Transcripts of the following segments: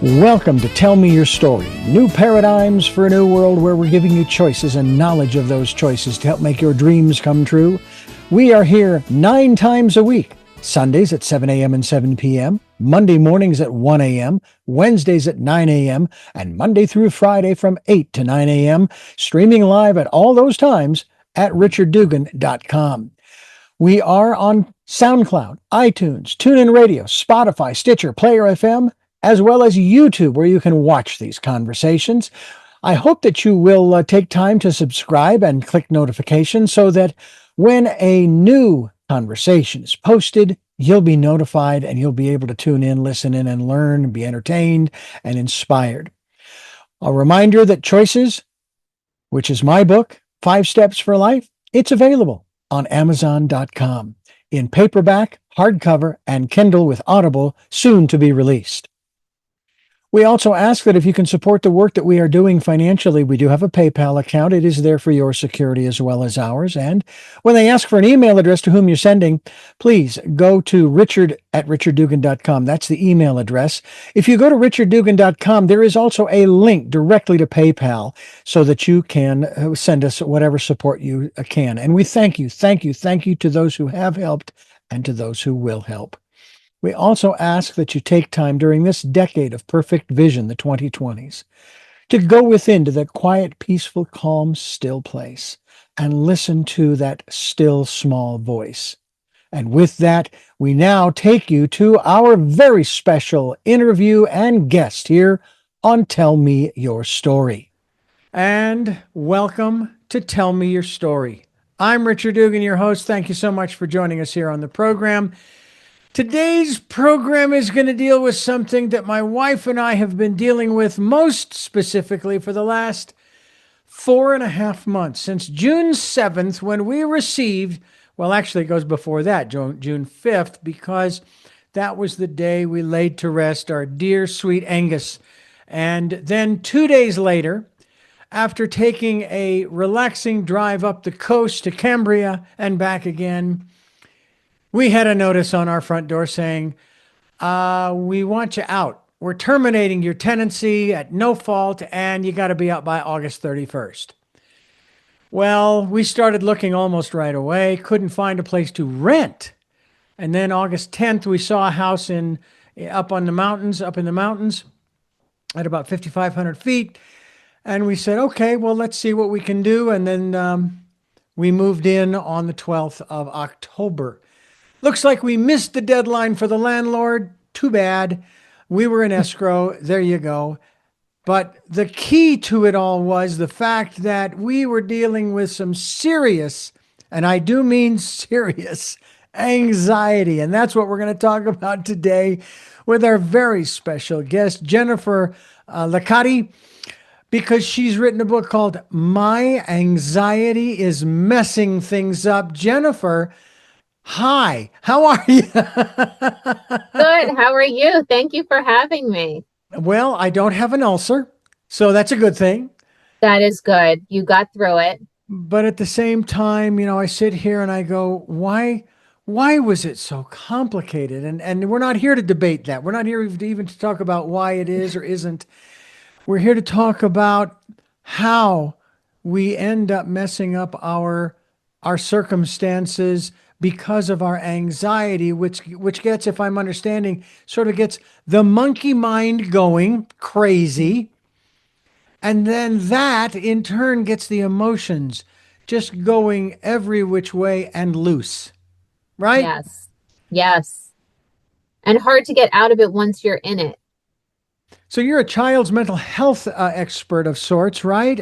Welcome to Tell Me Your Story. New paradigms for a new world where we're giving you choices and knowledge of those choices to help make your dreams come true. We are here 9 times a week. Sundays at 7 a.m. and 7 p.m., Monday mornings at 1 a.m., Wednesdays at 9 a.m., and Monday through Friday from 8 to 9 a.m., streaming live at all those times at richarddugan.com. We are on SoundCloud, iTunes, TuneIn Radio, Spotify, Stitcher, Player FM, as well as YouTube, where you can watch these conversations. I hope that you will take time to subscribe and click notifications so that when a new conversation is posted, you'll be notified and you'll be able to tune in, listen in, and learn, be entertained and inspired. A reminder that Choices, which is my book, 5 Steps for Life, it's available on Amazon.com in paperback, hardcover, and Kindle with Audible, soon to be released. We also ask that if you can support the work that we are doing financially, we do have a PayPal account. It is there for your security as well as ours. And when they ask for an email address to whom you're sending, please go to richard@richarddugan.com. That's the email address. If you go to richarddugan.com, there is also a link directly to PayPal so that you can send us whatever support you can. And we thank you to those who have helped and to those who will help. We also ask that you take time during this decade of perfect vision, the 2020s, to go within to that quiet, peaceful, calm, still place and listen to that still, small voice. And with that, we now take you to our very special interview and guest here on Tell Me Your Story. And welcome to Tell Me Your Story. I'm Richard Dugan, your host. Thank you so much for joining us here on the program. Today's program is going to deal with something that my wife and I have been dealing with most specifically for the last 4.5 months, since June 7th, when we received, well, actually it goes before that, June 5th, because that was the day we laid to rest our dear, sweet Angus. And then 2 days later, after taking a relaxing drive up the coast to Cambria and back again, we had a notice on our front door saying, we want you out. We're terminating your tenancy at no fault, and you got to be out by August 31st. Well, we started looking almost right away, couldn't find a place to rent. And then August 10th, we saw a house up in the mountains at about 5,500 feet. And we said, okay, well, let's see what we can do. And then we moved in on the 12th of October. Looks like we missed the deadline for the landlord. Too bad. We were in escrow. There you go. But the key to it all was the fact that we were dealing with some serious, and I do mean serious, anxiety. And that's what we're going to talk about today with our very special guest, Jennifer Licate, because she's written a book called My Anxiety is Messing Things Up. Jennifer, hi, how are you? Good. How are you? Thank you for having me. Well, I don't have an ulcer, so that's a good thing. That is good. You got through it. But at the same time, I sit here and I go, why was it so complicated? And we're not here to debate that. We're not here even to talk about why it is or isn't. We're here to talk about how we end up messing up our circumstances because of our anxiety, which gets, if I'm understanding, sort of gets the monkey mind going crazy. And then that in turn gets the emotions just going every which way and loose, right? Yes. Yes. And hard to get out of it once you're in it. So you're a child's mental health expert of sorts, right?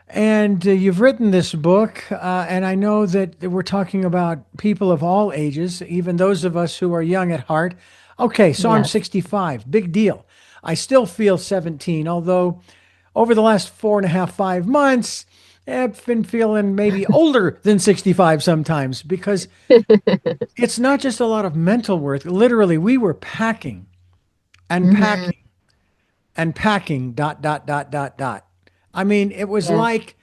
And you've written this book, and I know that we're talking about people of all ages, even those of us who are young at heart. Okay, so yes. I'm 65, big deal. I still feel 17, although over the last 4.5, 5 months, I've been feeling maybe older than 65 sometimes, because it's not just a lot of mental work. Literally, we were packing and packing and packing, ... I mean, it was like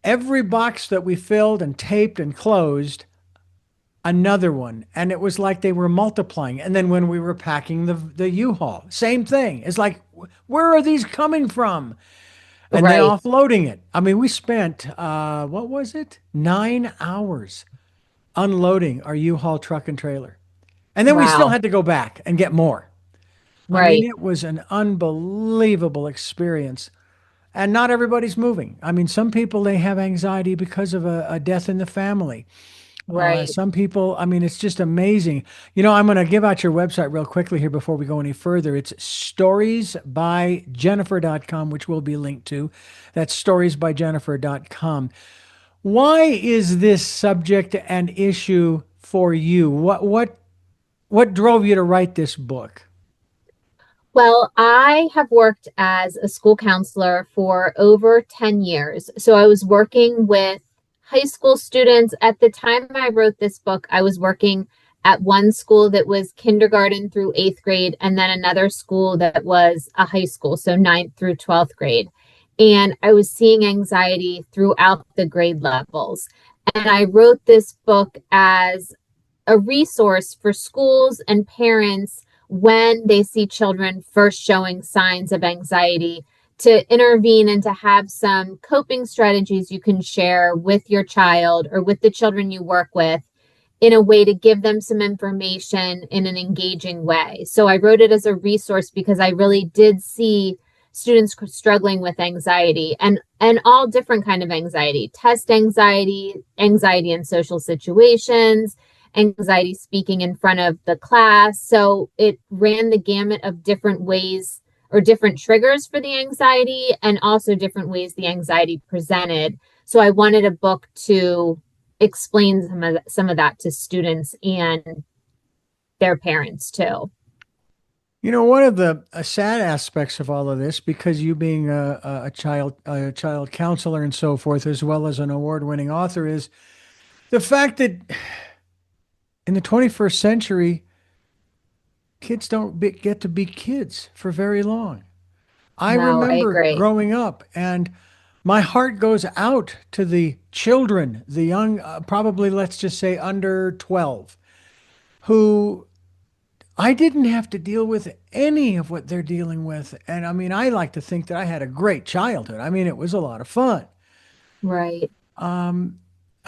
every box that we filled and taped and closed, another one, and it was like they were multiplying. And then when we were packing the U-Haul, same thing. It's like, where are these coming from? And then Right. offloading it. I mean, we spent what was it? 9 hours unloading our U-Haul truck and trailer. And then we still Wow. had to go back and get more. I mean, Right. it was an unbelievable experience. And not everybody's moving. I mean, some people, they have anxiety because of a death in the family. Right. Some people, I mean, it's just amazing. You know, I'm going to give out your website real quickly here before we go any further. It's storiesbyjennifer.com, which will be linked to. That's storiesbyjennifer.com. Why is this subject an issue for you? What drove you to write this book? Well, I have worked as a school counselor for over 10 years. So I was working with high school students. At the time I wrote this book, I was working at one school that was kindergarten through eighth grade, and then another school that was a high school, so ninth through 12th grade. And I was seeing anxiety throughout the grade levels. And I wrote this book as a resource for schools and parents when they see children first showing signs of anxiety to intervene and to have some coping strategies you can share with your child or with the children you work with in a way to give them some information in an engaging way. So I wrote it as a resource because I really did see students struggling with anxiety and all different kind of anxiety, test anxiety, anxiety in social situations, anxiety speaking in front of the class. So it ran the gamut of different ways or different triggers for the anxiety and also different ways the anxiety presented. So I wanted a book to explain some of that to students and their parents too. You know, one of the sad aspects of all of this, because you being a child counselor and so forth, as well as an award-winning author, is the fact that in the 21st century, kids don't get to be kids for very long. I No, I remember agree. growing up, and my heart goes out to the children, the young, probably let's just say under 12, who I didn't have to deal with any of what they're dealing with. And I mean, I like to think that I had a great childhood. I mean, it was a lot of fun. Right.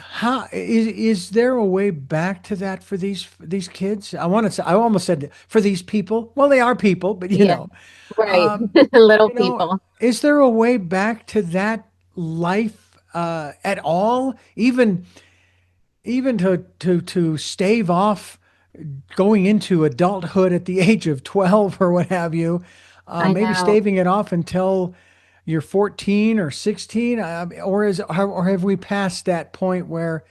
How is there a way back to that for these kids? I want to say, I almost said for these people. Well, they are people, but Yeah, right. um, Little you know, people. is there a way back to that life at all? Even to stave off going into adulthood at the age of 12 or what have you, I maybe know. staving it off until you're 14 or 16, or have we passed that point where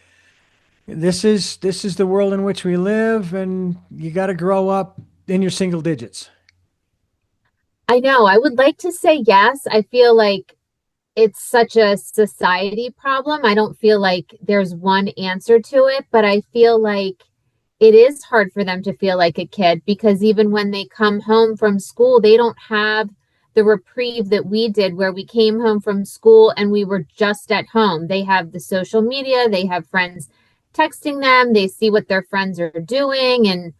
this is the world in which we live, and you got to grow up in your single digits? I know. I would like to say yes. I feel like it's such a society problem. I don't feel like there's one answer to it, but I feel like it is hard for them to feel like a kid because even when they come home from school, they don't have the reprieve that we did where we came home from school and we were just at home. They have the social media, they have friends texting them, they see what their friends are doing and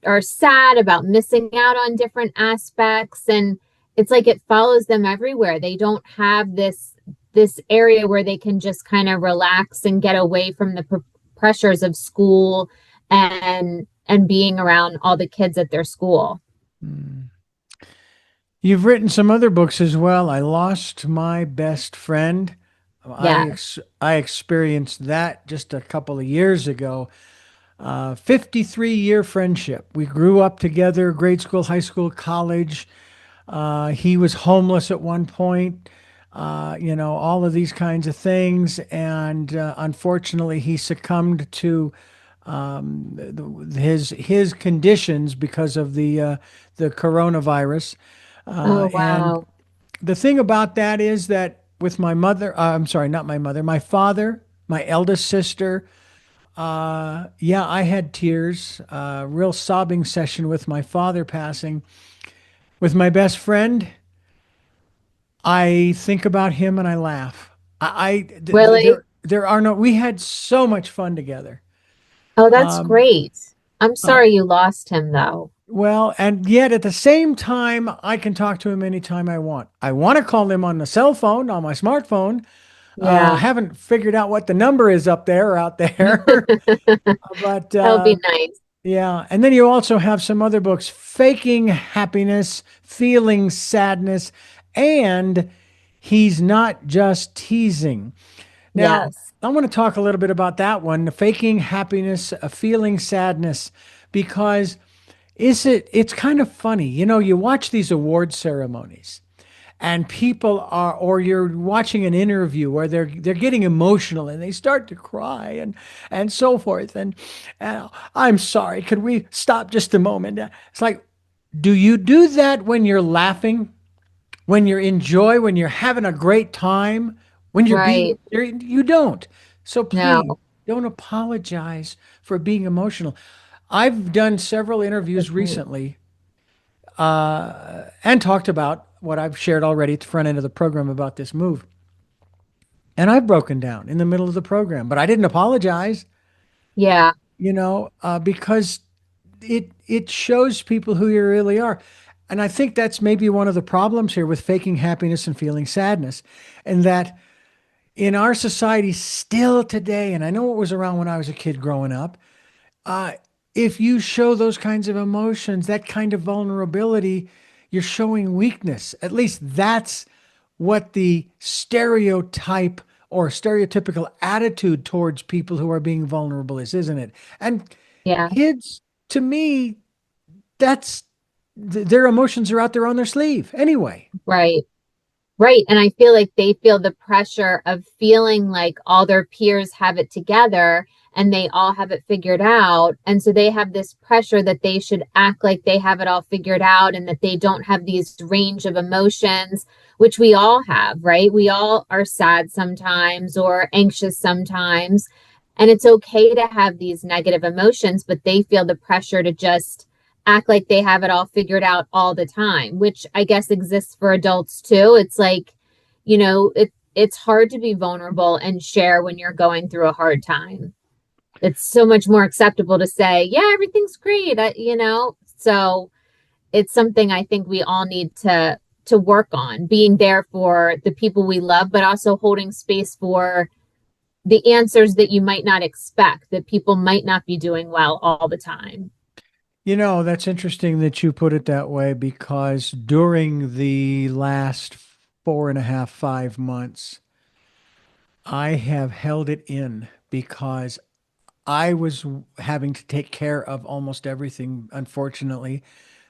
are sad about missing out on different aspects, and it's like it follows them everywhere. They don't have this area where they can just kind of relax and get away from the pressures of school and being around all the kids at their school. You've written some other books as well. I lost my best friend. Yeah. I experienced that just a couple of years ago. 53-year friendship. We grew up together, grade school, high school, college. He was homeless at one point, all of these kinds of things. And unfortunately, he succumbed to his conditions because of the coronavirus. Oh, And wow. the thing about that is that with my mother, I'm sorry, not my mother, my father, my eldest sister, yeah, I had tears, real sobbing session with my father passing. With my best friend, I think about him and I laugh. Really? There are no, we had so much fun together. Oh, that's Um, great. I'm uh, sorry you lost him though. well, and yet at the same time, I can talk to him anytime I want. I want to call him on the cell phone, on my smartphone. Yeah. Haven't figured out what the number is up there or out there, but That'll be nice. yeah. And then you also have some other books, Faking Happiness, Feeling Sadness, and He's Not Just Teasing. Now, Yes. I want to talk a little bit about that one, Faking Happiness, Feeling Sadness, because it's kind of funny. You know, you watch these award ceremonies and people are, or you're watching an interview where they're getting emotional and they start to cry and so forth, and I'm sorry, could we stop just a moment? It's like, do you do that when you're laughing, when you're enjoy, when you're having a great time, when Right. you don't. So please No. don't apologize for being emotional. I've done several interviews Good point. recently and talked about what I've shared already at the front end of the program about this move. And I've broken down in the middle of the program, but I didn't apologize, Yeah. because it shows people who you really are. And I think that's maybe one of the problems here with faking happiness and feeling sadness, and that in our society still today, and I know it was around when I was a kid growing up, uh, if you show those kinds of emotions, that kind of vulnerability, you're showing weakness. At least that's what the stereotype or stereotypical attitude towards people who are being vulnerable is, isn't it? And Yeah. kids, to me, that's their emotions are out there on their sleeve anyway. Right. Right. And I feel like they feel the pressure of feeling like all their peers have it together and they all have it figured out. And so they have this pressure that they should act like they have it all figured out and that they don't have these range of emotions, which we all have, right? We all are sad sometimes or anxious sometimes. And it's okay to have these negative emotions, but they feel the pressure to just act like they have it all figured out all the time, which I guess exists for adults too. It's like, it's hard to be vulnerable and share when you're going through a hard time. It's so much more acceptable to say, yeah, everything's great, So it's something I think we all need to work on, being there for the people we love, but also holding space for the answers that you might not expect, that people might not be doing well all the time. You know, that's interesting that you put it that way because during the last 4.5, 5 months, I have held it in because I was having to take care of almost everything, unfortunately,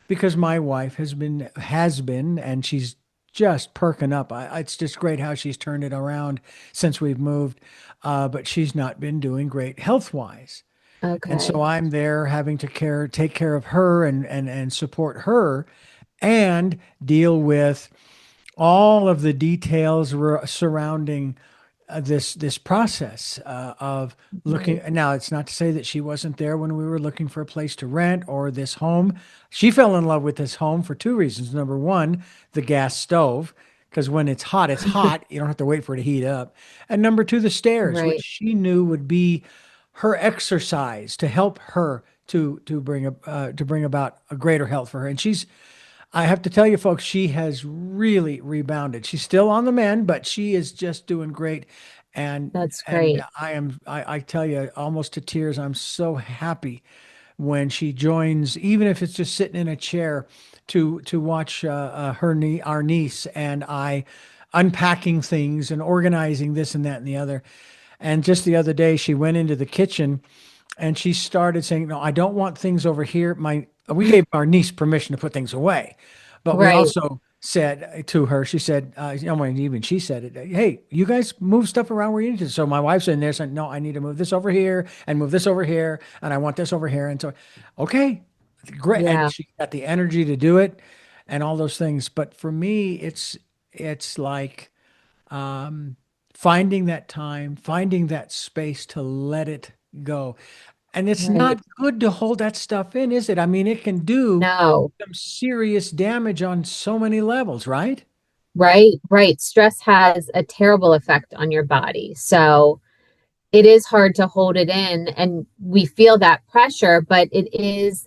because my wife has been, and she's just perking up. It's just great how she's turned it around since we've moved, but she's not been doing great health wise. And so Okay. I'm there having to take care of her and support her and deal with all of the details surrounding this process of looking. Right. Now, it's not to say that she wasn't there when we were looking for a place to rent or this home. She fell in love with this home for two reasons. Number one, the gas stove, because when it's hot, it's hot. You don't have to wait for it to heat up. And number two, the stairs, which Right. she knew would be her exercise to help her to bring about a greater health for her. And I have to tell you, folks, she has really rebounded. She's still on the mend, but she is just doing great. That's And great. I tell you, almost to tears. I'm so happy when she joins, even if it's just sitting in a chair to watch our niece and I unpacking things and organizing this and that and the other. And just the other day, she went into the kitchen and she started saying, "No, I don't want things over here." We gave our niece permission to put things away, but we Right. also said to her, she said, even she said it, "Hey, you guys move stuff around where you need to." So my wife's in there saying, "No, I need to move this over here and move this over here, and I want this over here." And so, okay, great, and Yeah. she got the energy to do it, and all those things. But for me, it's like um, finding that time, finding that space to let it go. And it's Right. not good to hold that stuff in, is it? I mean, it can do No. some serious damage on so many levels, right? Right. Right. Stress has a terrible effect on your body. So it is hard to hold it in, and we feel that pressure, but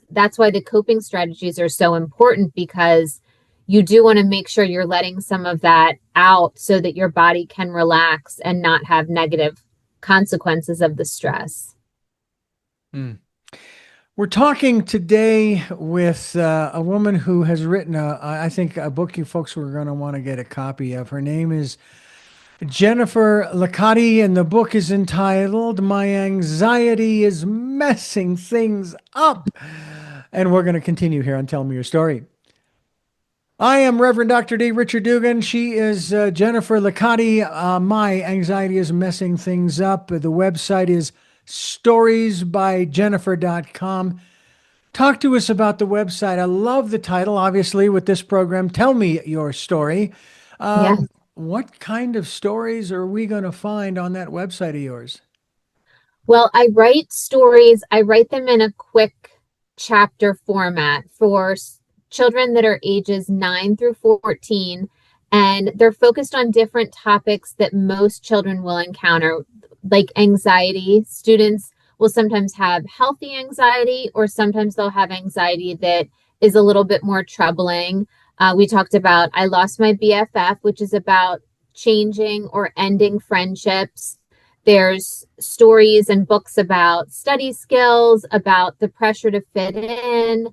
that's why the coping strategies are so important, because you do want to make sure you're letting some of that out so that your body can relax and not have negative consequences of the stress. Mm. We're talking today with a woman who has written, I think, a book you folks were going to want to get a copy of. Her name is Jennifer Licate, and the book is entitled My Anxiety is Messing Things Up. And we're going to continue here on Tell Me Your Story. I am Reverend Dr. D. Richard Dugan. She is Jennifer Licate. My Anxiety is Messing Things Up. The website is storiesbyjennifer.com. Talk to us about the website. I love the title, obviously, with this program. Tell me your story. Yes. What kind of stories are we going to find on that website of yours? Well, I write stories. I write them in a quick chapter format for children that are ages 9 through 14, and they're focused on different topics that most children will encounter, like anxiety. Students will sometimes have healthy anxiety, or sometimes they'll have anxiety that is a little bit more troubling. We talked about I Lost My BFF, which is about changing or ending friendships. There's stories and books about study skills, about the pressure to fit in,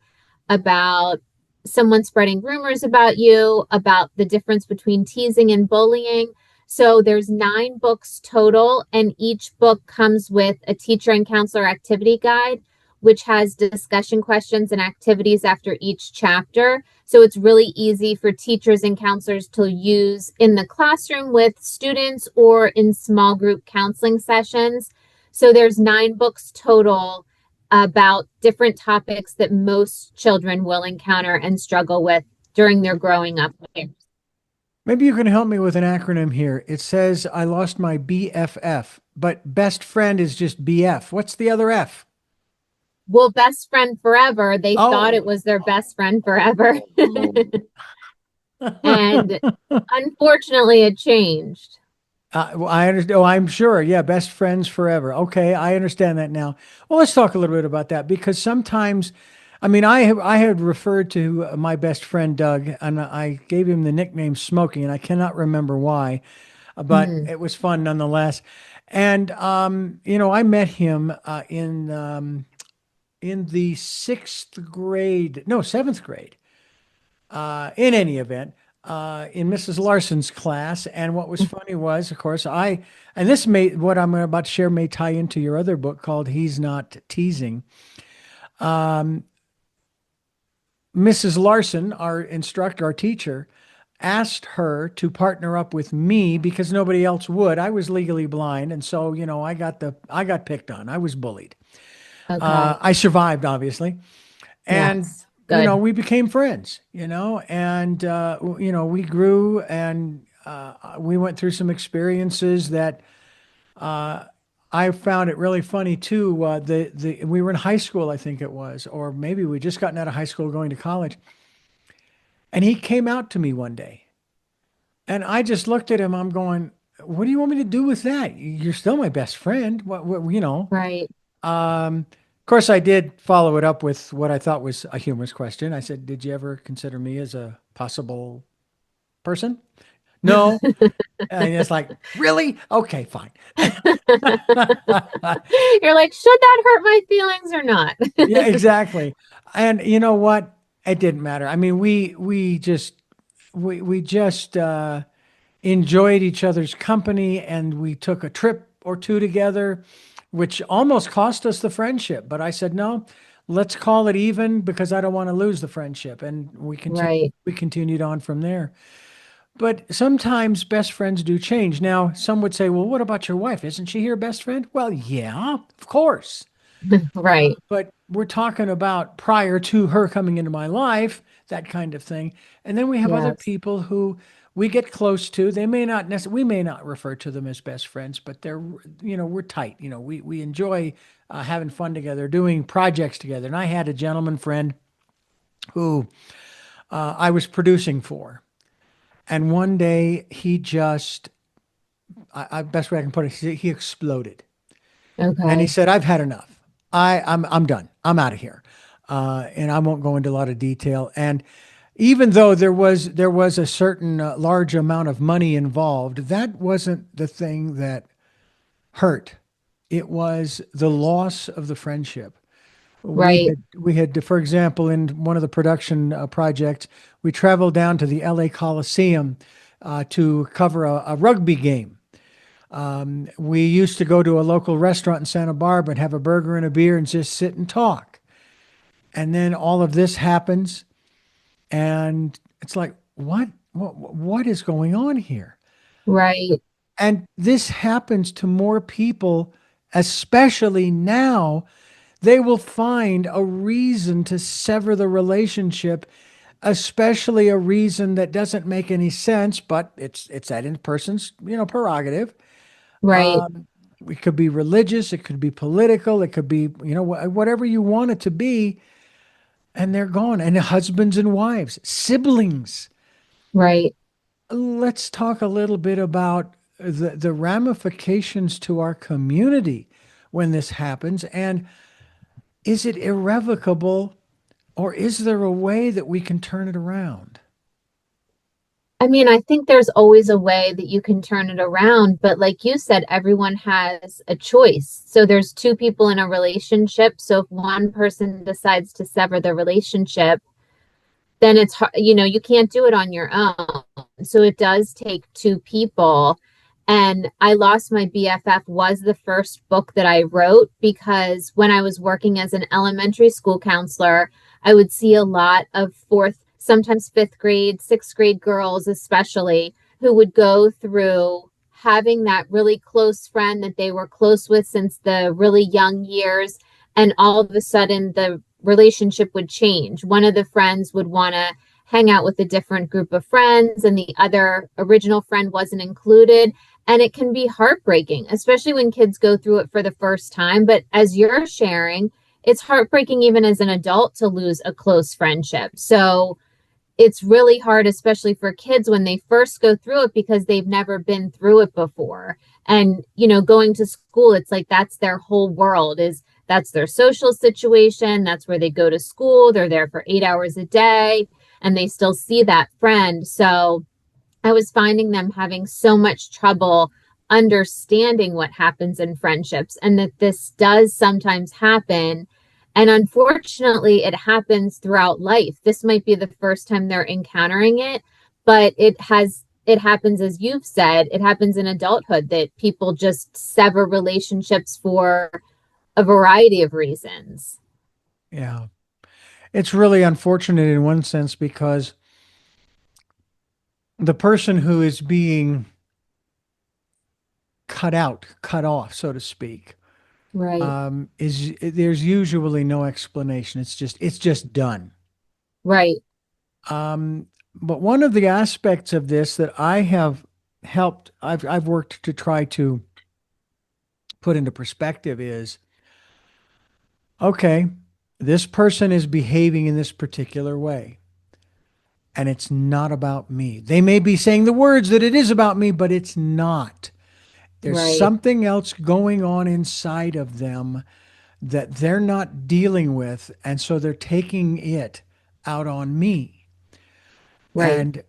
about someone spreading rumors about you, about the difference between teasing and bullying. So there's 9 books total, and each book comes with a teacher and counselor activity guide, which has discussion questions and activities after each chapter. So it's really easy for teachers and counselors to use in the classroom with students or in small group counseling sessions. So there's 9 books total about different topics that most children will encounter and struggle with during their growing up years. Maybe you can help me with an acronym here. It says I lost my BFF, but best friend is just BF. What's the other F? Well, best friend forever, they thought it Oh. was their best friend forever. And unfortunately, it changed. Well, I understand. Oh, I'm sure. Yeah, best friends forever. Okay, I understand that now. Well, let's talk a little bit about that because sometimes, I mean, I had referred to my best friend Doug, and I gave him the nickname Smokey, and I cannot remember why, but Mm, it was fun nonetheless. And I met him in the sixth grade, no, seventh grade, in any event, in Mrs. Larson's class. And what was funny was, of course, and this may, what I'm about to share may tie into your other book called He's Not Teasing. Mrs. Larson, our instructor, our teacher, asked her to partner up with me because nobody else would. I was legally blind, and so I got picked on. I was bullied. okay. I survived, obviously, and Yes. Good. we became friends. And we grew, and we went through some experiences that I found it really funny too. The we were in high school, I think it was, or maybe we just gotten out of high school going to college, and he came out to me one day, and I just looked at him. I'm going, "What do you want me to do with that? You're still my best friend. What?" Right. Of course, I did follow it up with what I thought was a humorous question. I said, "Did you ever consider me as a possible person?" No. And it's like, really? Okay, fine. You're like, should that hurt my feelings or not? Yeah, exactly. And you know what? It didn't matter. I mean, we just enjoyed each other's company, and we took a trip or two together, which almost cost us the friendship. But I said, no, let's call it even because I don't want to lose the friendship. And Right. we continued on from there. But sometimes best friends do change. Now, some would say, well, what about your wife? Isn't she your best friend? Well, yeah, of course. Right. But we're talking about prior to her coming into my life, that kind of thing. And then we have other Yes. people who we get close to. They may not necessarily, we may not refer to them as best friends, but we're tight. We enjoy having fun together, doing projects together. And I had a gentleman friend who I was producing for. And one day he just, best way I can put it, he exploded. And he Okay. said, I've had enough. I'm done. I'm out of here. And I won't go into a lot of detail. And even though there was a certain large amount of money involved, that wasn't the thing that hurt. It was the loss of the friendship. Right. We had, for example, in one of the production projects, we traveled down to the LA Coliseum to cover a rugby game. We used to go to a local restaurant in Santa Barbara and have a burger and a beer and just sit and talk. And then all of this happens, and it's like, what is going on here? Right. And this happens to more people, especially now. They will find a reason to sever the relationship, especially a reason that doesn't make any sense, but it's that in person's, prerogative. Right. It could be religious, it could be political, it could be, whatever you want it to be, and they're gone. And husbands and wives, siblings. Right. Let's talk a little bit about the ramifications to our community when this happens. And is it irrevocable, or is there a way that we can turn it around? I mean, I think there's always a way that you can turn it around, but like you said, everyone has a choice. So there's two people in a relationship. So if one person decides to sever the relationship, then it's hard, you can't do it on your own. So it does take two people. And I Lost My BFF was the first book that I wrote because when I was working as an elementary school counselor, I would see a lot of fourth, sometimes fifth grade, sixth grade girls, especially, who would go through having that really close friend that they were close with since the really young years. And all of a sudden, the relationship would change. One of the friends would want to hang out with a different group of friends, and the other original friend wasn't included. And it can be heartbreaking, especially when kids go through it for the first time. But as you're sharing, it's heartbreaking even as an adult to lose a close friendship. So it's really hard, especially for kids when they first go through it because they've never been through it before. And, going to school, it's like that's their whole world, is that's their social situation. That's where they go to school. They're there for 8 hours a day and they still see that friend. So I was finding them having so much trouble understanding what happens in friendships and that this does sometimes happen. And unfortunately, it happens throughout life. This might be the first time they're encountering it, but it happens, as you've said, it happens in adulthood that people just sever relationships for a variety of reasons. Yeah. It's really unfortunate in one sense because the person who is being cut out, cut off, so to speak, Right, is there's usually no explanation. It's just done. right, Um, but one of the aspects of this that I have I've worked to try to put into perspective is, okay, this person is behaving in this particular way, and it's not about me. They may be saying the words that it is about me, but it's not. There's right, something else going on inside of them that they're not dealing with, and so they're taking it out on me. right. And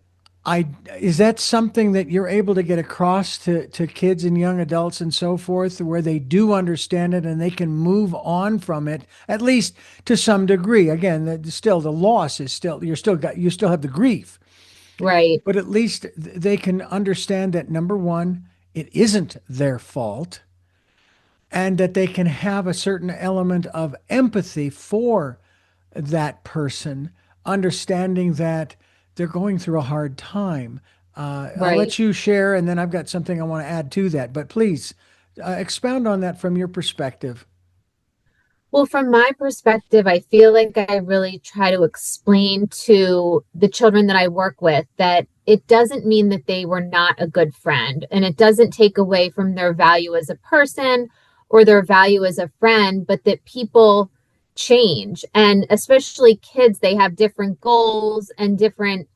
I is that something that you're able to get across to kids and young adults and so forth, where they do understand it and they can move on from it, at least to some degree. Again, still the loss is still you still have the grief, Right, but at least they can understand that number one, it isn't their fault, and that they can have a certain element of empathy for that person, understanding that they're going through a hard time. I'll right. let you share, and then I've got something I want to add to that. But please expound on that from your perspective. Well, from my perspective, I feel like I really try to explain to the children that I work with that it doesn't mean that they were not a good friend, and it doesn't take away from their value as a person or their value as a friend, but that people change. And especially kids, they have different goals and different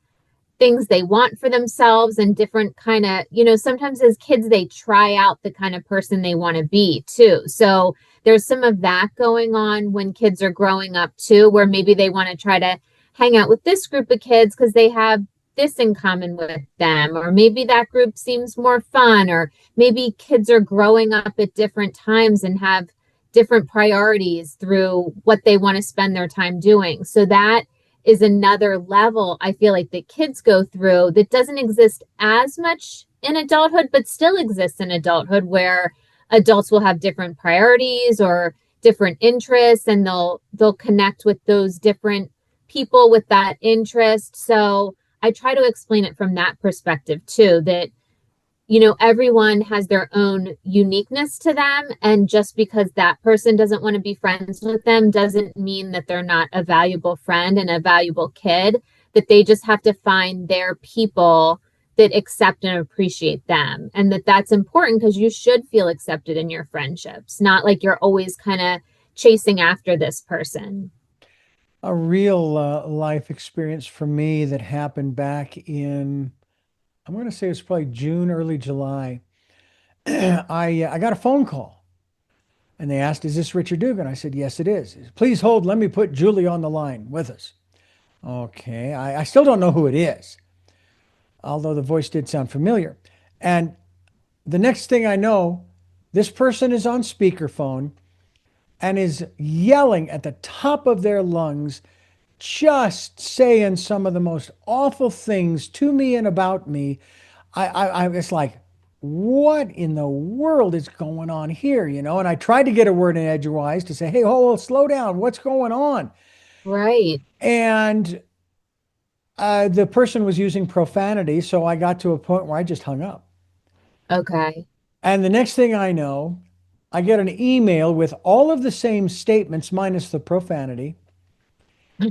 things they want for themselves and different kind of, sometimes as kids they try out the kind of person they want to be too. So there's some of that going on when kids are growing up too, where maybe they want to try to hang out with this group of kids because they have this in common with them, or maybe that group seems more fun, or maybe kids are growing up at different times and have different priorities through what they want to spend their time doing. So that is another level I feel like that kids go through that doesn't exist as much in adulthood, but still exists in adulthood, where adults will have different priorities or different interests, and they'll connect with those different people with that interest. So I try to explain it from that perspective too, that everyone has their own uniqueness to them. And just because that person doesn't want to be friends with them doesn't mean that they're not a valuable friend and a valuable kid, that they just have to find their people that accept and appreciate them. And that's important because you should feel accepted in your friendships, not like you're always kind of chasing after this person. A real life experience for me that happened back in, I'm going to say it's probably June, early July. I got a phone call and they asked, "Is this Richard Dugan?" I said, "Yes, it is." "Please hold. Let me put Julie on the line with us." Okay. I still don't know who it is, although the voice did sound familiar. And the next thing I know, this person is on speakerphone and is yelling at the top of their lungs, just saying some of the most awful things to me and about me. It's like, what in the world is going on here? And I tried to get a word in edgewise to say, "Hey, hold, slow down. What's going on?" Right. And the person was using profanity. So I got to a point where I just hung up. Okay. And the next thing I know, I get an email with all of the same statements minus the profanity.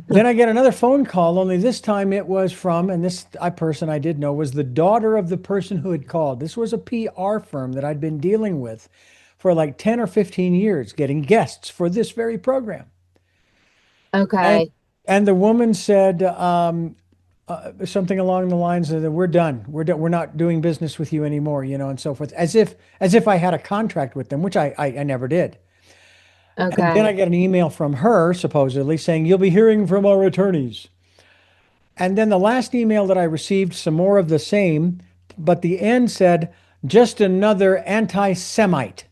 Then I get another phone call, only this time it was from, and this person I did know was the daughter of the person who had called. This was a PR firm that I'd been dealing with for like 10 or 15 years, getting guests for this very program. And Okay. and the woman said something along the lines of, "We're done. We're done. We're not doing business with you anymore," and so forth, as if I had a contract with them, which I never did. And then I Okay. get an email from her, supposedly saying, "You'll be hearing from our attorneys." And then the last email that I received, some more of the same, but the end said, "Just another anti-Semite."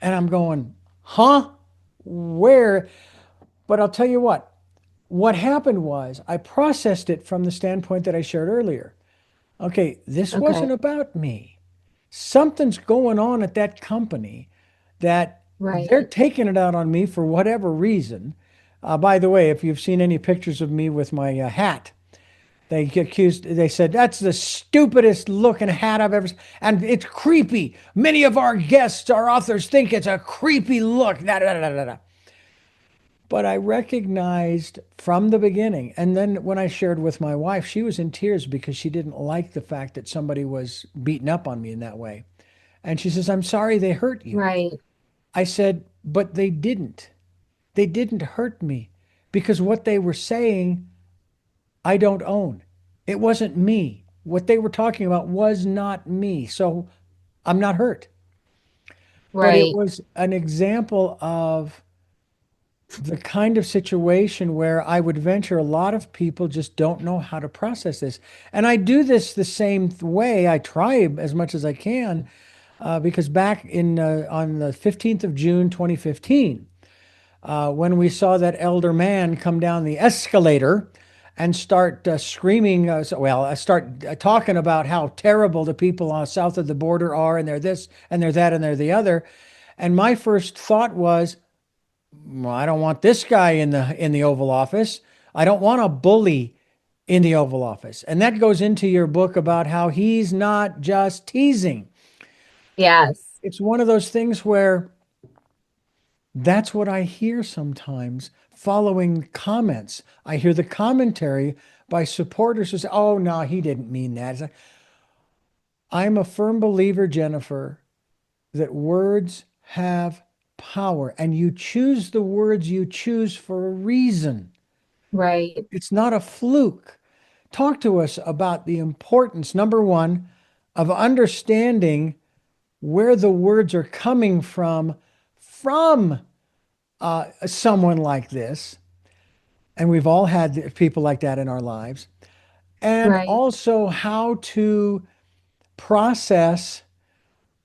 And I'm going, huh? Where? But I'll tell you what happened was I processed it from the standpoint that I shared earlier. Okay, this wasn't Okay. about me. Something's going on at that company that they're Right. taking it out on me for whatever reason. By the way, if you've seen any pictures of me with my hat, they said, "That's the stupidest looking hat I've ever seen. And it's creepy. Many of our guests, our authors, think it's a creepy look." Da, da, da, da, da. But I recognized from the beginning. And then when I shared with my wife, she was in tears because she didn't like the fact that somebody was beating up on me in that way. And she says, "I'm sorry they hurt you." Right. I said, "But they didn't. They didn't hurt me because what they were saying, I don't own. It wasn't me. What they were talking about was not me. So I'm not hurt." But it Right. was an example of the kind of situation where I would venture a lot of people just don't know how to process this. And I do this the same way. I try as much as I can because back in on the 15th of June, 2015, when we saw that elder man come down the escalator and start screaming, start talking about how terrible the people south of the border are, and they're this, and they're that, and they're the other. And my first thought was, well, I don't want this guy in the Oval Office. I don't want a bully in the Oval Office. And that goes into your book about how he's not just teasing. Yes. It's one of those things where that's what I hear sometimes following comments. I hear the commentary by supporters who say, "Oh, no, he didn't mean that." It's like, I'm a firm believer, Jennifer, that words have power and you choose the words you choose for a reason. Right. It's not a fluke. Talk to us about the importance, number one, of understanding where the words are coming from someone like this. And we've all had people like that in our lives. And Right. also how to process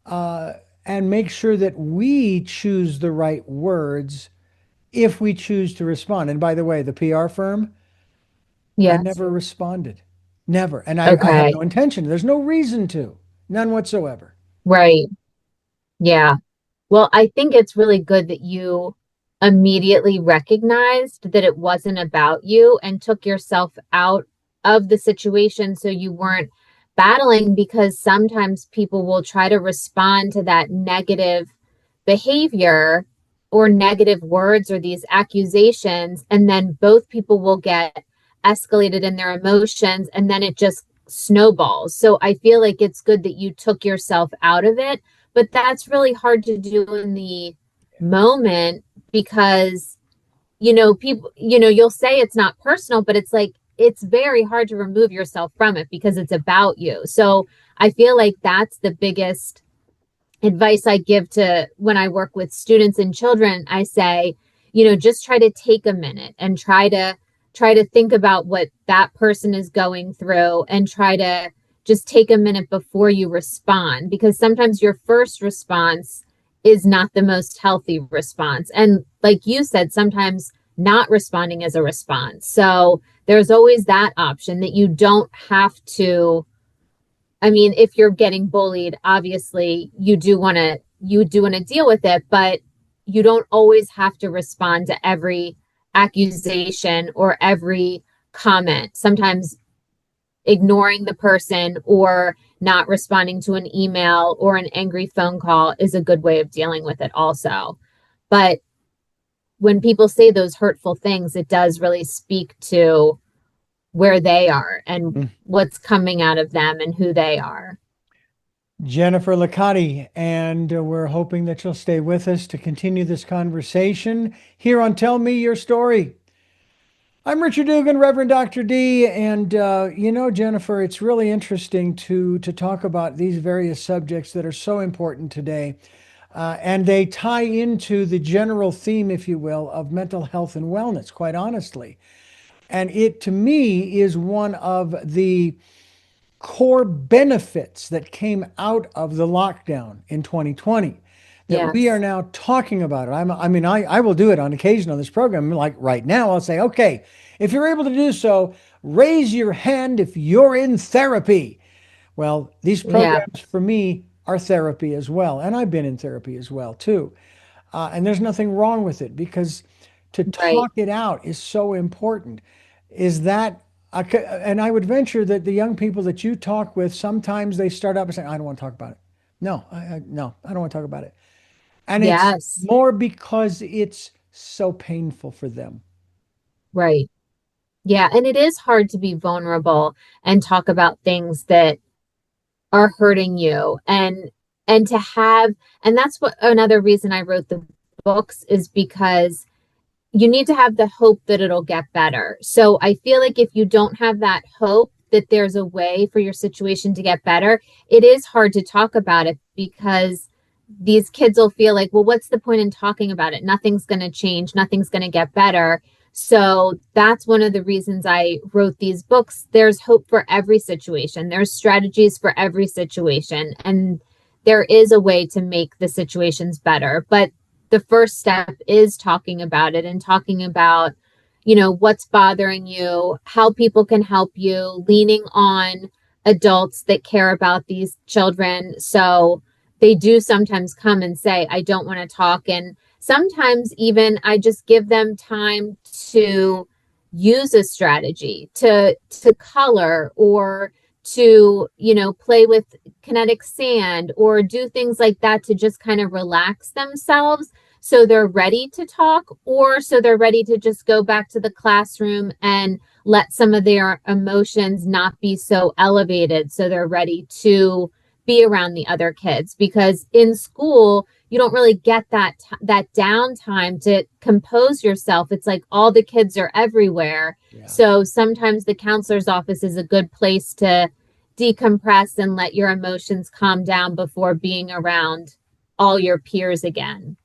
and make sure that we choose the right words if we choose to respond. And by the way, the PR firm, I Yes. never responded. Never. And I have Okay. no intention. There's no reason to, none whatsoever. Right. Yeah. Well, I think it's really good that you immediately recognized that it wasn't about you and took yourself out of the situation so you weren't battling, because sometimes people will try to respond to that negative behavior or negative words or these accusations, and then both people will get escalated in their emotions and then it just snowballs. So I feel like it's good that you took yourself out of it, but that's really hard to do in the moment because, people, you'll say it's not personal, but it's like, it's very hard to remove yourself from it because it's about you. So I feel like that's the biggest advice I give to when I work with students and children. I say, just try to take a minute and try to think about what that person is going through and try to just take a minute before you respond, because sometimes your first response is not the most healthy response. And like you said, sometimes not responding is a response. So there's always that option that you don't have to. I mean, if you're getting bullied, obviously you do want to deal with it, but you don't always have to respond to every accusation or every comment. Sometimes ignoring the person or not responding to an email or an angry phone call is a good way of dealing with it also. But when people say those hurtful things, it does really speak to where they are and Mm. what's coming out of them and who they are. Jennifer Licate, and we're hoping that you'll stay with us to continue this conversation here on Tell Me Your Story. I'm Richard Dugan, Reverend Dr. D, and Jennifer, it's really interesting to talk about these various subjects that are so important today, and they tie into the general theme, if you will, of mental health and wellness. Quite honestly, and it to me is one of the core benefits that came out of the lockdown in 2020 that we are Yes. now talking about it. I will do it on occasion on this program. Like right now, I'll say, okay, if you're able to do so, raise your hand if you're in therapy. Well, these Yeah. programs for me are therapy as well. And I've been in therapy as well, too. And there's nothing wrong with it because to Right. talk it out is so important. Is that, and I would venture that the young people that you talk with, sometimes they start up and say, I don't want to talk about it. No, no, I don't want to talk about it. And it's Yes. more because it's so painful for them. Right. Yeah. And it is hard to be vulnerable and talk about things that are hurting you and to have, and that's what another reason I wrote the books is because you need to have the hope that it'll get better. So I feel like if you don't have that hope that there's a way for your situation to get better, it is hard to talk about it because these kids will feel like, well, what's the point in talking about it? Nothing's going to change, nothing's going to get better. So that's one of the reasons I wrote these books. There's hope for every situation, there's strategies for every situation, and there is a way to make the situations better. But the first step is talking about it and talking about, what's bothering you, how people can help you, leaning on adults that care about these children. So they do sometimes come and say, I don't want to talk. And sometimes even I just give them time to use a strategy to color or to, play with kinetic sand or do things like that to just kind of relax themselves so they're ready to talk, or so they're ready to just go back to the classroom and let some of their emotions not be so elevated so they're ready to be around the other kids, because in school you don't really get that downtime to compose yourself. It's like all the kids are everywhere. Yeah. So sometimes the counselor's office is a good place to decompress and let your emotions calm down before being around all your peers again.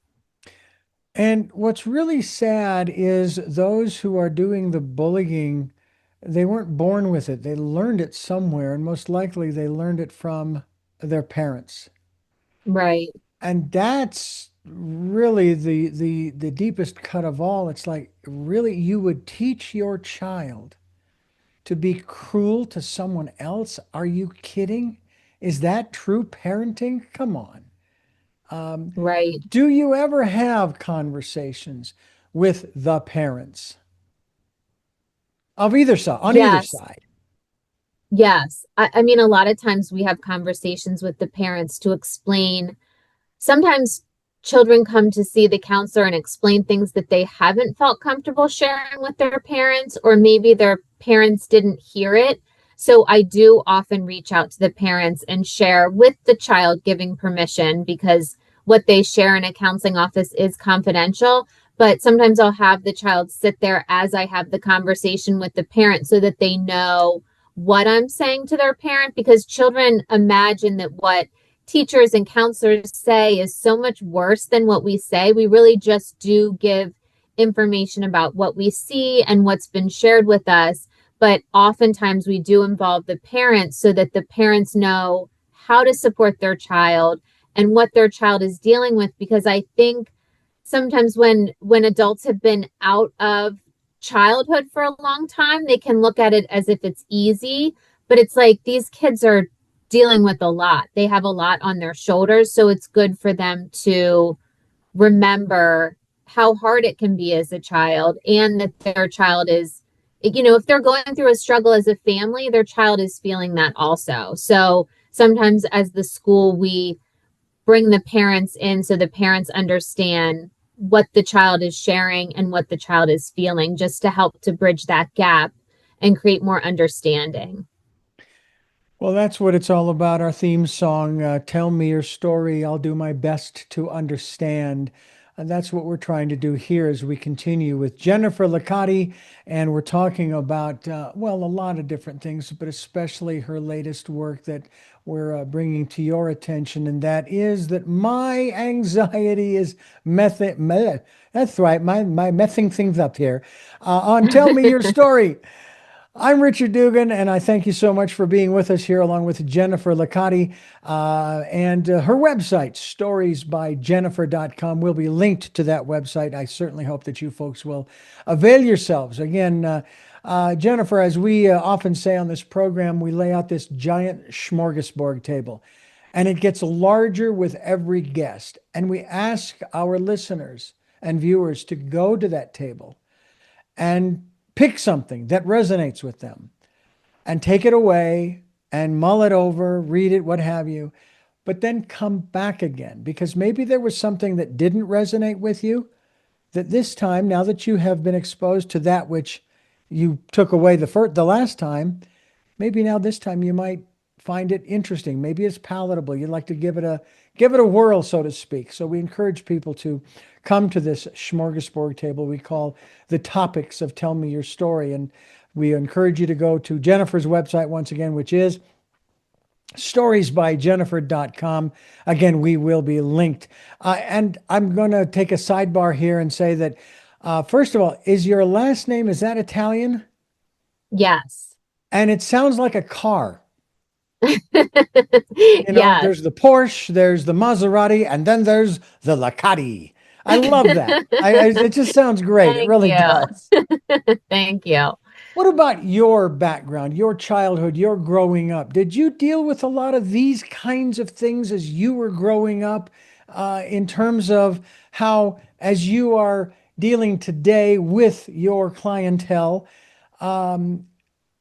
And what's really sad is those who are doing the bullying, they weren't born with it. They learned it somewhere, and most likely they learned it from their parents. Right. And that's really the deepest cut of all. It's like, really, you would teach your child to be cruel to someone else? Are you kidding? Is that true parenting? Come on. Um, Right. do you ever have conversations with the parents of either side, on either Yes. side? Yes. I mean, a lot of times we have conversations with the parents to explain. Sometimes children come to see the counselor and explain things that they haven't felt comfortable sharing with their parents, or maybe their parents didn't hear it. So I do often reach out to the parents and share with the child, giving permission, because what they share in a counseling office is confidential. But sometimes I'll have the child sit there as I have the conversation with the parent so that they know what I'm saying to their parent, because children imagine that what teachers and counselors say is so much worse than what we say. We really just do give information about what we see and what's been shared with us. But oftentimes we do involve the parents so that the parents know how to support their child and what their child is dealing with. Because I think sometimes when adults have been out of childhood for a long time, they can look at it as if it's easy, but it's like these kids are dealing with a lot. They have a lot on their shoulders, so it's good for them to remember how hard it can be as a child, and that their child is, if they're going through a struggle as a family, their child is feeling that also. So sometimes as the school, we bring the parents in so the parents understand what the child is sharing and what the child is feeling, just to help to bridge that gap and create more understanding. Well, that's what it's all about. Our theme song, Tell Me Your Story. I'll do my best to understand. And that's what we're trying to do here as we continue with Jennifer Licate. And we're talking about, well, a lot of different things, but especially her latest work that we're bringing to your attention. And that is that my anxiety is that's right, my messing things up here. On Tell Me Your Story. I'm Richard Dugan, and I thank you so much for being with us here, along with Jennifer Licate, and her website, storiesbyjennifer.com. Will be linked to that website. I certainly hope that you folks will avail yourselves. Again, Jennifer, as we often say on this program, we lay out this giant smorgasbord table, and it gets larger with every guest. And we ask our listeners and viewers to go to that table and pick something that resonates with them and take it away and mull it over, read it, what have you, but then come back again because maybe there was something that didn't resonate with you. That this time, now that you have been exposed to that which you took away the last time, maybe now this time you might find it interesting. Maybe it's palatable. You'd like to give it a whirl, so to speak. So we encourage people to come to this smorgasbord table we call the topics of Tell Me Your Story. And we encourage you to go to Jennifer's website once again, which is storiesbyjennifer.com. Again, we will be linked. And I'm going to take a sidebar here and say that, first of all, is your last name, is that Italian? Yes. And it sounds like a car. You know, Yes. there's the Porsche, there's the Maserati, and then there's the Licate. I love that. It just sounds great. It Thank really you. does. Thank you. What about your background, your childhood, your growing up? Did you deal with a lot of these kinds of things as you were growing up, in terms of how, as you are dealing today with your clientele, um,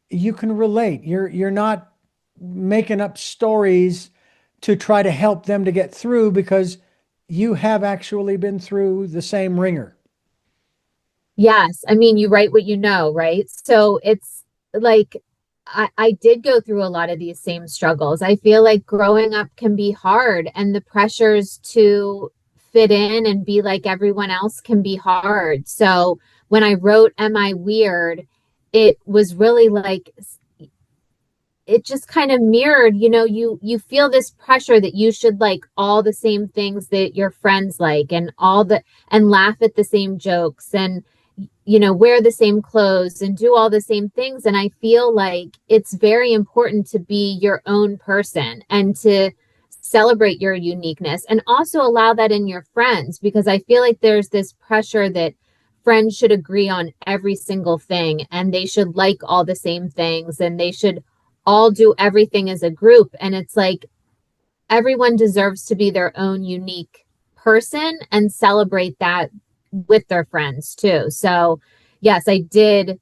you can relate. You're not making up stories to try to help them to get through because you have actually been through the same ringer. Yes. I mean, you write what you know, right? So it's like I did go through a lot of these same struggles. I feel like growing up can be hard, and the pressures to fit in and be like everyone else can be hard. So when I wrote Am I Weird, it was really like it just kind of mirrored, you feel this pressure that you should like all the same things that your friends like, and all the and laugh at the same jokes, and wear the same clothes and do all the same things. And I feel like it's very important to be your own person and to celebrate your uniqueness, and also allow that in your friends, because I feel like there's this pressure that friends should agree on every single thing, and they should like all the same things, and they should all do everything as a group. And it's like everyone deserves to be their own unique person and celebrate that with their friends too. So, yes, I did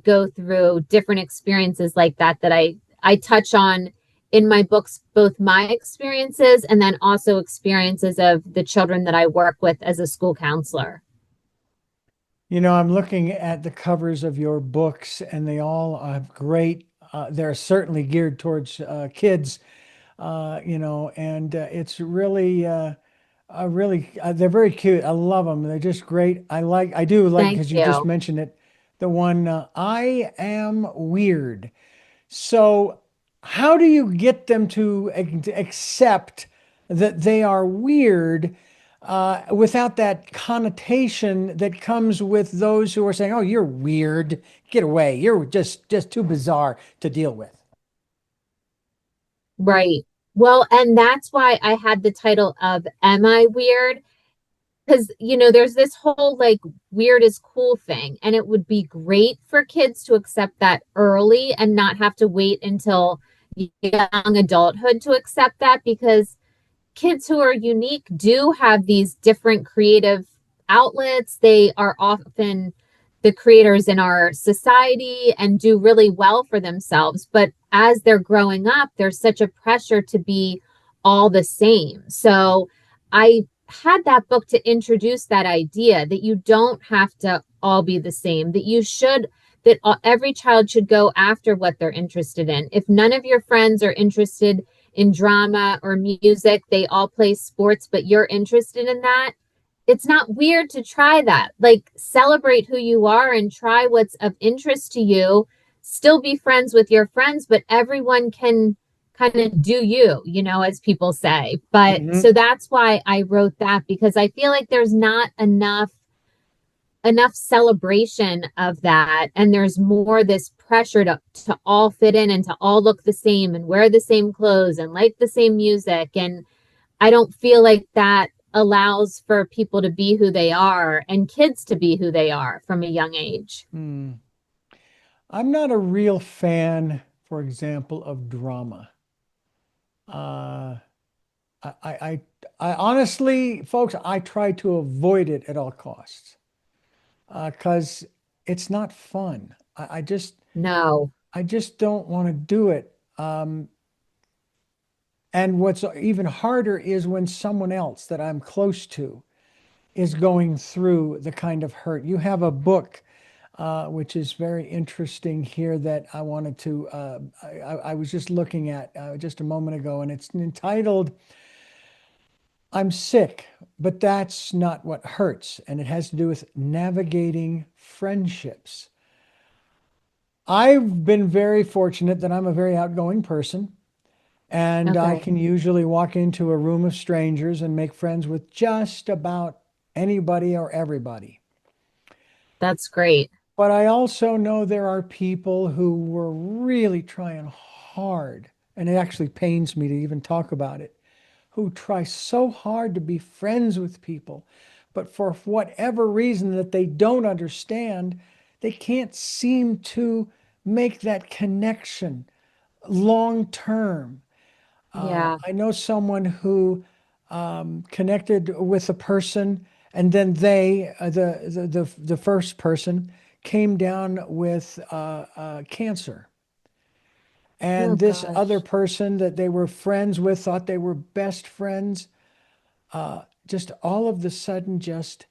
go through different experiences like that that I touch on in my books, both my experiences and then also experiences of the children that I work with as a school counselor. I'm looking at the covers of your books, and they all have great. They're certainly geared towards kids, and it's really, they're very cute. I love them. They're just great. I do like, Thank because you just you. mentioned it, the one, I am weird. So, how do you get them to accept that they are weird without that connotation that comes with those who are saying, "Oh, you're weird. Get away. You're just too bizarre to deal with." Right. Well, and that's why I had the title of Am I Weird? Because there's this whole like weird is cool thing, and it would be great for kids to accept that early and not have to wait until young adulthood to accept that, because kids who are unique do have these different creative outlets. They are often the creators in our society and do really well for themselves. But as they're growing up, there's such a pressure to be all the same. So I had that book to introduce that idea that you don't have to all be the same, that you should, that every child should go after what they're interested in. If none of your friends are interested in drama or music, they all play sports, but you're interested in that, it's not weird to try that. Like, celebrate who you are and try what's of interest to you. Still be friends with your friends, but everyone can kind of do you, as people say. But so Hmm. that's why I wrote that, because I feel like there's not enough celebration of that, and there's more this pressure to all fit in and to all look the same and wear the same clothes and like the same music. And I don't feel like that allows for people to be who they are and kids to be who they are from a young age. Hmm. I'm not a real fan, for example, of drama. Uh, I, I, I I honestly, folks, I try to avoid it at all costs because it's not fun. No. I just don't want to do it. And what's even harder is when someone else that I'm close to is going through the kind of hurt. You have a book, which is very interesting here that I wanted to, I was just looking at just a moment ago, and it's entitled I'm Sick, but That's Not What Hurts. And it has to do with navigating friendships. I've been very fortunate that I'm a very outgoing person, and I Okay. can usually walk into a room of strangers and make friends with just about anybody or everybody. That's great. But I also know there are people who were really trying hard, and it actually pains me to even talk about it, who try so hard to be friends with people, but for whatever reason that they don't understand, they can't seem to make that connection long term. Yeah. I know someone who connected with a person, and then the first person came down with cancer. Oh And this other gosh. person that they were friends with thought they were best friends, just all of the sudden just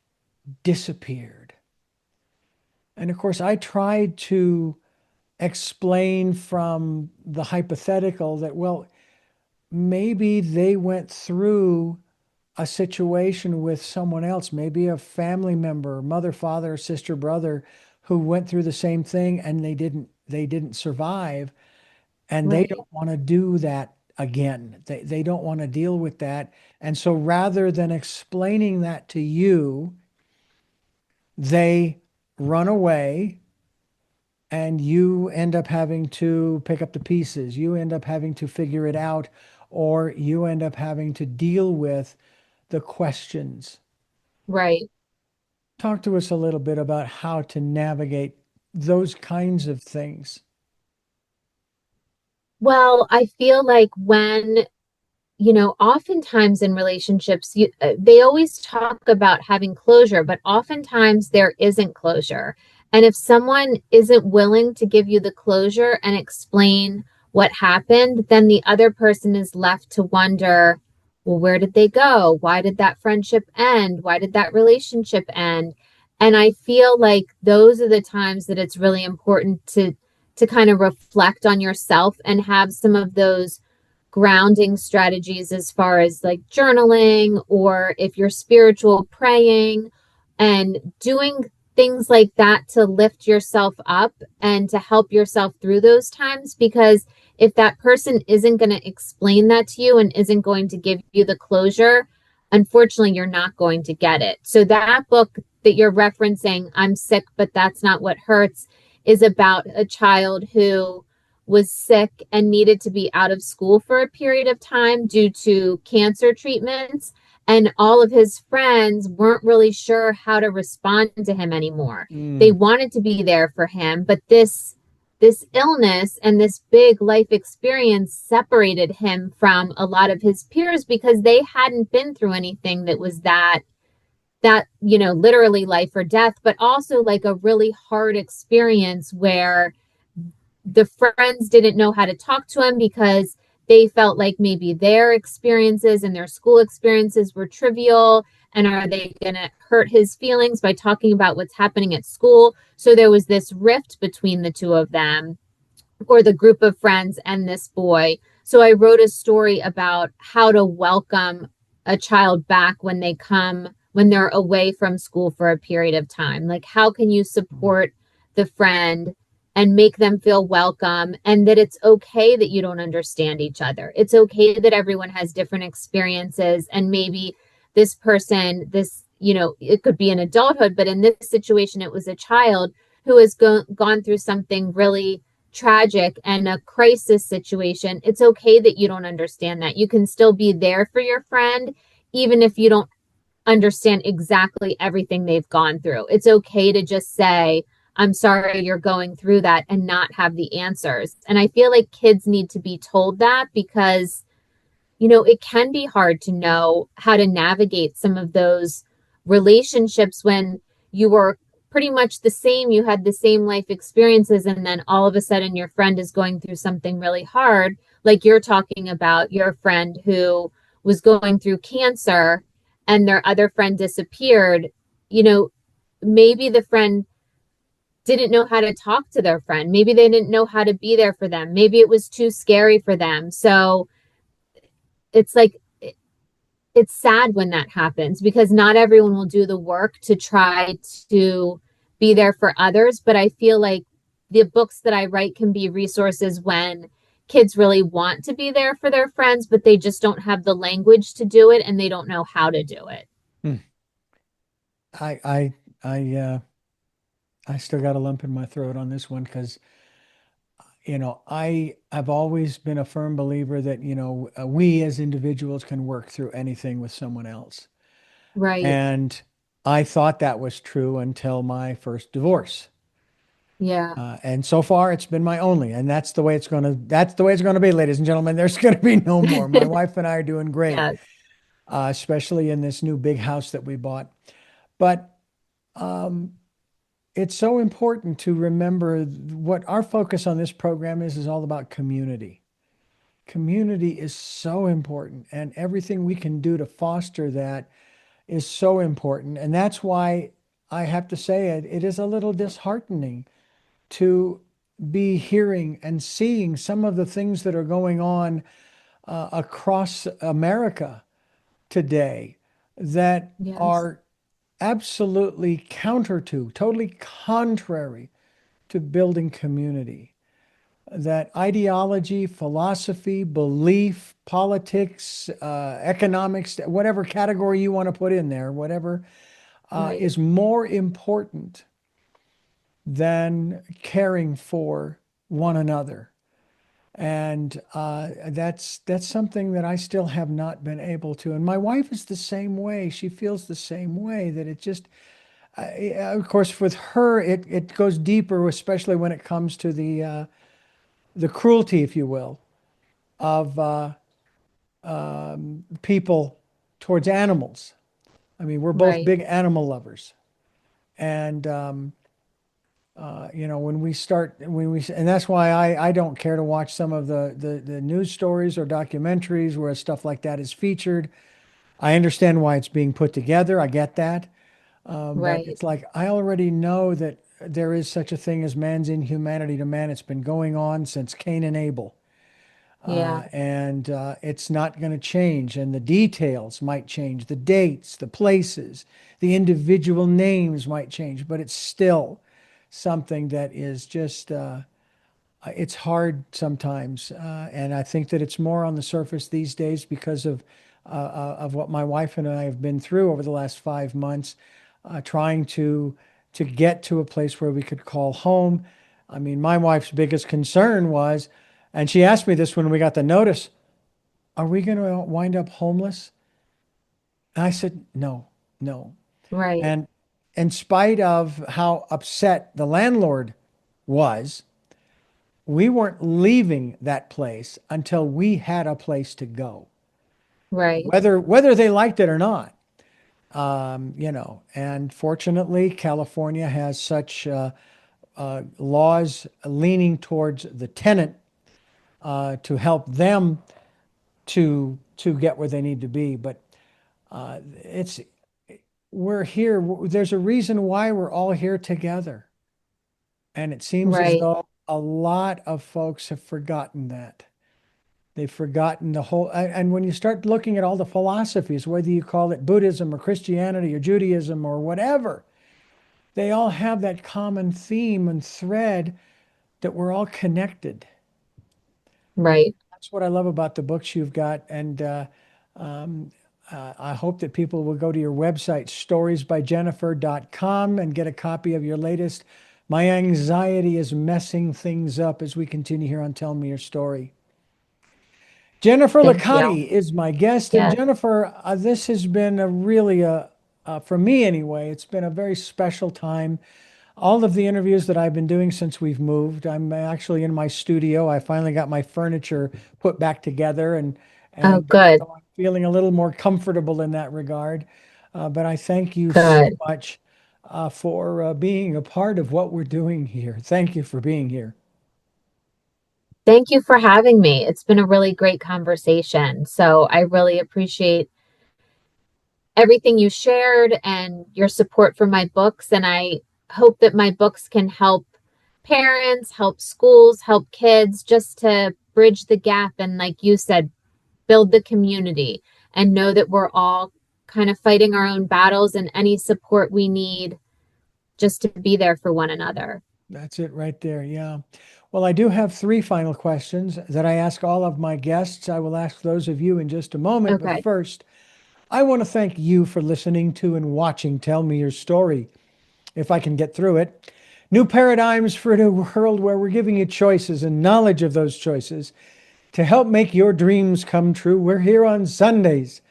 disappeared. And of course, I tried to explain from the hypothetical that, well, maybe they went through a situation with someone else, maybe a family member, mother, father, sister, brother, who went through the same thing and they didn't survive, and they Right. don't want to do that again. They don't want to deal with that. And so rather than explaining that to you, they run away and you end up having to pick up the pieces. You end up having to figure it out, or you end up having to deal with the questions. Right. Talk to us a little bit about how to navigate those kinds of things. Well, I feel like when oftentimes in relationships, they always talk about having closure, but oftentimes there isn't closure. And if someone isn't willing to give you the closure and explain what happened, then the other person is left to wonder, well, where did they go? Why did that friendship end? Why did that relationship end? And I feel like those are the times that it's really important to kind of reflect on yourself and have some of those grounding strategies as far as like journaling, or if you're spiritual, praying and doing things like that to lift yourself up and to help yourself through those times. Because if that person isn't going to explain that to you and isn't going to give you the closure, unfortunately, you're not going to get it. So that book that you're referencing, I'm Sick, But That's Not What Hurts, is about a child who was sick and needed to be out of school for a period of time due to cancer treatments. And all of his friends weren't really sure how to respond to him anymore. They Mm, wanted to be there for him, but this illness and this big life experience separated him from a lot of his peers because they hadn't been through anything that was that literally life or death, but also like a really hard experience where the friends didn't know how to talk to him because they felt like maybe their experiences and their school experiences were trivial, and are they going to hurt his feelings by talking about what's happening at school. So there was this rift between the two of them, or the group of friends and this boy. So I wrote a story about how to welcome a child back when they're away from school for a period of time. Like, how can you mm, support the friend and make them feel welcome, and that it's okay that you don't understand each other. It's okay that everyone has different experiences, and maybe this person, it could be in adulthood, but in this situation, it was a child who has gone through something really tragic and a crisis situation. It's okay that you don't understand that. You can still be there for your friend, even if you don't understand exactly everything they've gone through. It's okay to just say, I'm sorry you're going through that, and not have the answers. And I feel like kids need to be told that because it can be hard to know how to navigate some of those relationships when you were pretty much the same, you had the same life experiences, and then all of a sudden your friend is going through something really hard, like you're talking about your friend who was going through cancer and their other friend disappeared. you know Maybe the friend didn't know how to talk to their friend, maybe they didn't know how to be there for them, maybe it was too scary for them. So it's like it's sad when that happens because not everyone will do the work to try to be there for others. But I feel like the books that I write can be resources when kids really want to be there for their friends, but they just don't have the language to do it and they don't know how to do it. mm. I I I still got a lump in my throat on this one because I've always been a firm believer that we as individuals can work through anything with someone else. Right. And I thought that was true until my first divorce. Yeah. And so far it's been my only, and that's the way it's gonna be, ladies and gentlemen. There's gonna be no more. My wife and I are doing great, Yes. especially in this new big house that we bought. But um, it's so important to remember what our focus on this program is all about community. Community is so important, and everything we can do to foster that is so important. And that's why I have to say it is a little disheartening to be hearing and seeing some of the things that are going on across America today that Yes. are absolutely counter to, totally contrary to building community. That ideology, philosophy, belief, politics, economics, whatever category you want to put in there, whatever, Right. is more important than caring for one another. And that's something that I still have not been able to. And my wife is the same way. She feels the same way. That it just, of course, with her, it goes deeper, especially when it comes to the cruelty, if you will, of people towards animals. I mean, we're both Right. big animal lovers, and when we start, and that's why I don't care to watch some of the news stories or documentaries where stuff like that is featured. I understand why it's being put together. I get that. But Right. it's like I already know that there is such a thing as man's inhumanity to man. It's been going on since Cain and Abel. Yeah. And it's not going to change. And the details might change, the dates, the places, the individual names might change, but it's still something that is just, it's hard sometimes. And I think that it's more on the surface these days because of what my wife and I have been through over the last 5 months, trying to get to a place where we could call home. I mean, my wife's biggest concern was, and she asked me this when we got the notice, are we going to wind up homeless? And I said, no, no. Right. And in spite of how upset the landlord was, we weren't leaving that place until we had a place to go, Right. whether they liked it or not. And fortunately, California has such laws leaning towards the tenant to help them to get where they need to be. But it's we're here. There's a reason why we're all here together, and it seems as Right. though a lot of folks have forgotten that. They've forgotten the whole. And when you start looking at all the philosophies, whether you call it Buddhism or Christianity or Judaism or whatever, they all have that common theme and thread that we're all connected. Right. That's what I love about the books you've got. And um, I hope that people will go to your website, storiesbyjennifer.com, and get a copy of your latest. My anxiety is messing things up as we continue here on Tell Me Your Story. Jennifer Thank you. Licate is my guest. And Yes. Jennifer, this has been a really, for me anyway, it's been a very special time. All of the interviews that I've been doing since we've moved, I'm actually in my studio. I finally got my furniture put back together, Oh, and good. so I'm feeling a little more comfortable in that regard. But I thank you so Good. much for being a part of what we're doing here. Thank you for being here. Thank you for having me. It's been a really great conversation. So I really appreciate everything you shared and your support for my books. And I hope that my books can help parents, help schools, help kids just to bridge the gap. And like you said, build the community and know that we're all kind of fighting our own battles and any support we need just to be there for one another. That's it right there. Yeah. Well, I do have three final questions that I ask all of my guests. I will ask those of you in just a moment. But Okay. first, I want to thank you for listening to and watching Tell Me Your Story. If I can get through it, new paradigms for a new world where we're giving you choices and knowledge of those choices to help make your dreams come true. We're here on Sundays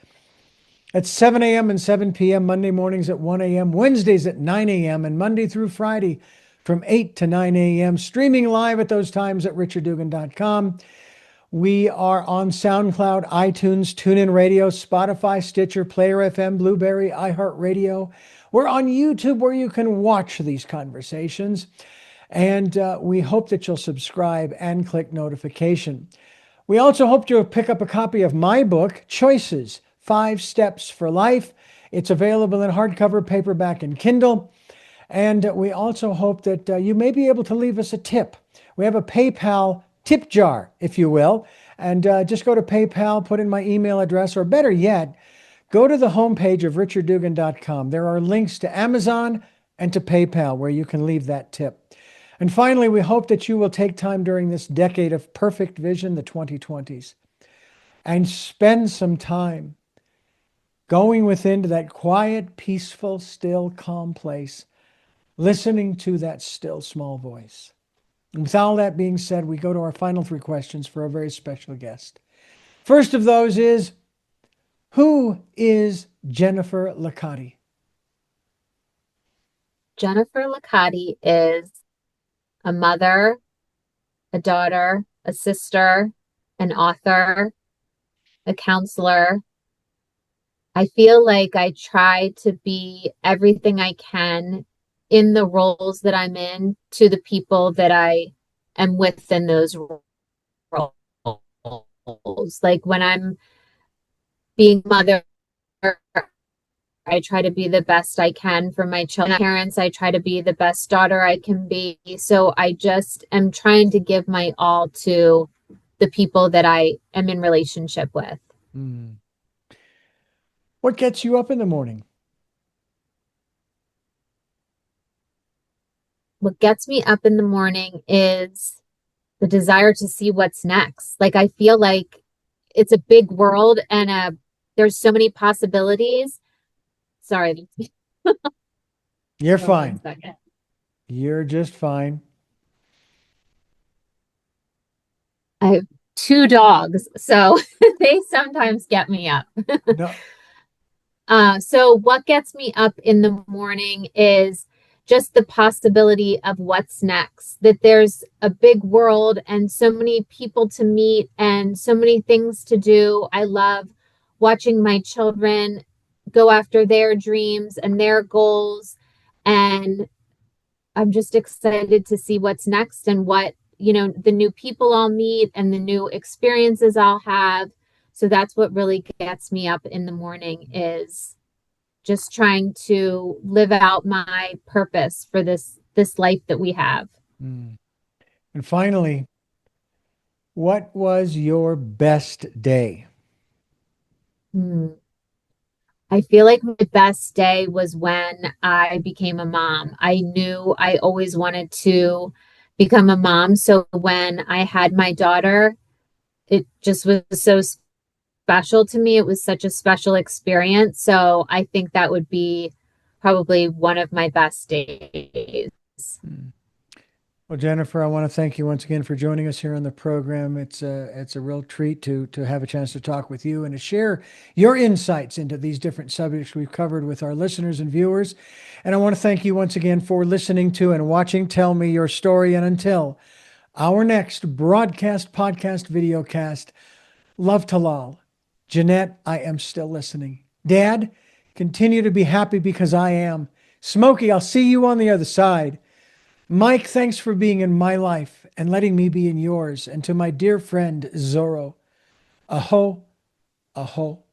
at 7 a.m. and 7 p.m., Monday mornings at 1 a.m., Wednesdays at 9 a.m., and Monday through Friday from 8 to 9 a.m., streaming live at those times at richarddugan.com. We are on SoundCloud, iTunes, TuneIn Radio, Spotify, Stitcher, Player FM, Blueberry, iHeartRadio. We're on YouTube where you can watch these conversations. And we hope that you'll subscribe and click notification. We also hope you'll pick up a copy of my book, Choices 5 Steps for Life. It's available in hardcover, paperback, and Kindle. And we also hope that you may be able to leave us a tip. We have a PayPal tip jar, if you will. And just go to PayPal, put in my email address, or better yet, go to the homepage of richarddugan.com. There are links to Amazon and to PayPal where you can leave that tip. And finally, we hope that you will take time during this decade of perfect vision, the 2020s, and spend some time going within to that quiet, peaceful, still, calm place, listening to that still small voice. And with all that being said, we go to our final three questions for a very special guest. First of those is, who is Jennifer Licate? Jennifer Licate is a mother, a daughter, a sister, an author, a counselor. I feel like I try to be everything I can in the roles that I'm in to the people that I am within those roles. Like when I'm being mother, I try to be the best I can for my children. Parents, I try to be the best daughter I can be. So I just am trying to give my all to the people that I am in relationship with. Hmm. What gets you up in the morning? What gets me up in the morning is the desire to see what's next. Like I feel like it's a big world and there's so many possibilities. Sorry, You're for one fine. second. You're just fine. I have two dogs, so they sometimes get me up. No. So what gets me up in the morning is just the possibility of what's next, that there's a big world and so many people to meet and so many things to do. I love watching my children go after their dreams and their goals. And I'm just excited to see what's next and what, the new people I'll meet and the new experiences I'll have. So that's what really gets me up in the morning is just trying to live out my purpose for this life that we have. Mm. And finally, what was your best day? Hmm. I feel like my best day was when I became a mom. I knew I always wanted to become a mom. So when I had my daughter, it just was so special to me. It was such a special experience. So I think that would be probably one of my best days. Mm. Well, Jennifer, I want to thank you once again for joining us here on the program. It's a real treat to have a chance to talk with you and to share your insights into these different subjects we've covered with our listeners and viewers. And I want to thank you once again for listening to and watching Tell Me Your Story. And until our next broadcast, podcast, video cast, love to Lal. Jeanette, I am still listening. Dad, continue to be happy because I am. Smokey, I'll see you on the other side. Mike, thanks for being in my life and letting me be in yours. And to my dear friend Zorro, aho, aho,